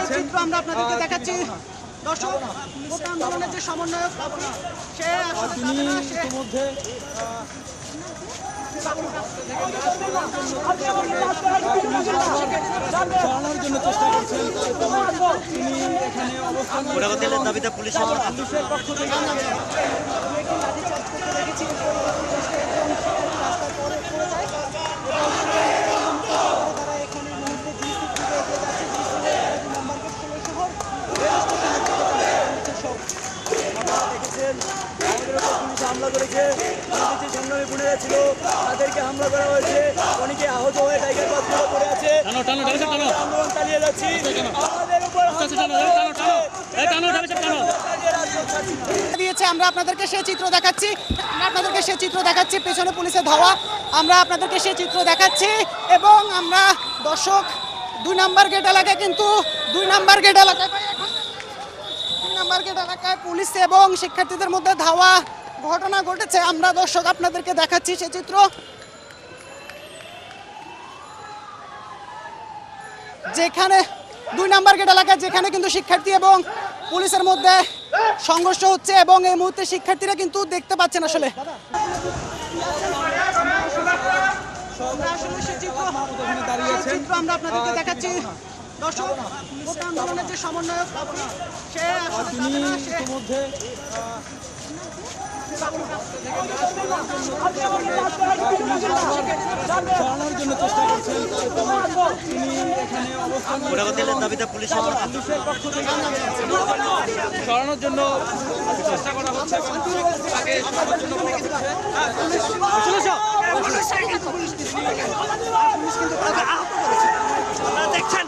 চিত্র আমরা আপনাদেরকে দেখাচ্ছি। দর্শক, কোটা আন্দোলনের যে সমন্বয়ক সে তিনি ইতিমধ্যে সরানোর জন্য চেষ্টা করছেন। তিনি এখানে অবস্থান দাবিতে পুলিশের পক্ষ থেকে দেখেছি। হামলা করেছে, যে সংগ্রামী বোনেরা ছিল তাদেরকে হামলা করা হয়েছে, অনেকে আহত হয়ে টাইগার পাস করে আছে। আন্দোলন চালিয়ে যাচ্ছি। দিয়েছে আমরা আপনাদেরকে সেই চিত্র দেখাচ্ছি, পেছনে পুলিশের ধাওয়া, আমরা আপনাদেরকে সেই চিত্র দেখাচ্ছি। এবং আমরা দর্শক 2 নম্বর গেট এলাকায় কিন্তু 2 নম্বর গেট এলাকায় পুলিশ এবং শিক্ষার্থীদের মধ্যে ধাওয়া ঘটনা ঘটেছে। আমরা দর্শক আপনাদেরকে দেখাচ্ছি সেই চিত্র, যেখানে 2 নম্বর গেট এলাকায় যেখানে কিন্তু শিক্ষার্থী এবং পুলিশের মধ্যে সংঘর্ষ হচ্ছে এবং এই মুহূর্তে শিক্ষার্থীরা কিন্তু দেখতে পাচ্ছেন আসলে। চিত্র আমরা আপনাদেরকে দেখাচ্ছি। দর্শক, কোটা আন্দোলনের যে সমন্বয়ক সে তিনি ইতিমধ্যে সরানোর জন্য চেষ্টা করছেন। তিনি এখানে অবস্থান দাবিতে পুলিশের পক্ষ থেকে সরানোর জন্য চেষ্টা করা হচ্ছে। তাকে সরানোর জন্য দেখছেন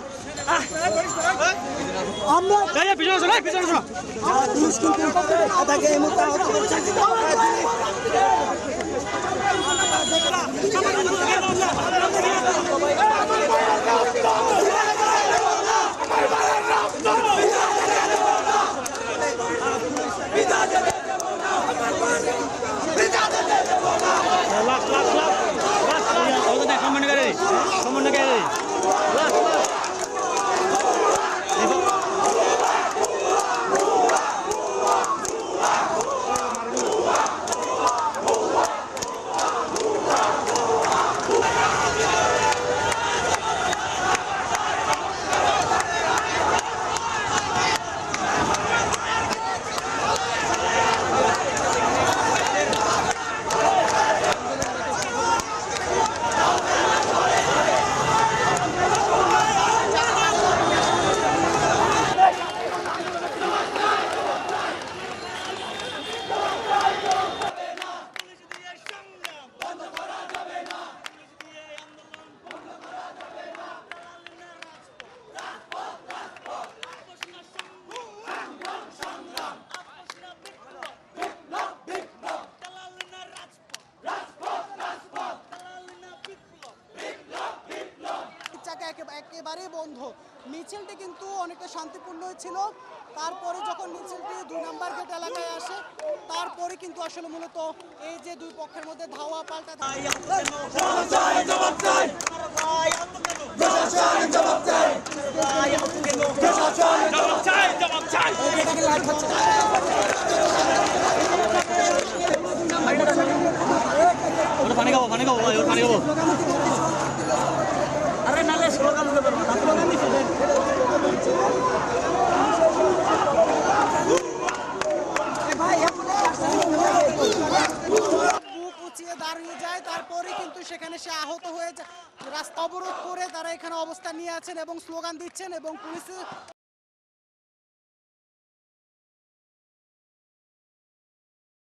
একেবারেই বন্ধ। মিছিলটি কিন্তু অনেকটা শান্তিপূর্ণ ছিল। তারপরে যখন মিছিলটি 2 নম্বর গেট এলাকায় আসে, তারপরে কিন্তু আসলে মূলত এই যে 2 পক্ষের মধ্যে ধাওয়া পাল্টা পানি খাবো আরে নালে স্লোগান দিতে পারবো না, স্লোগান দিতে দাঁড়িয়ে যায়। তারপরে কিন্তু সেখানে সে আহত হয়ে যায়। রাস্তা অবরোধ করে তারা এখানে অবস্থান নিয়ে আছেন এবং স্লোগান দিচ্ছেন এবং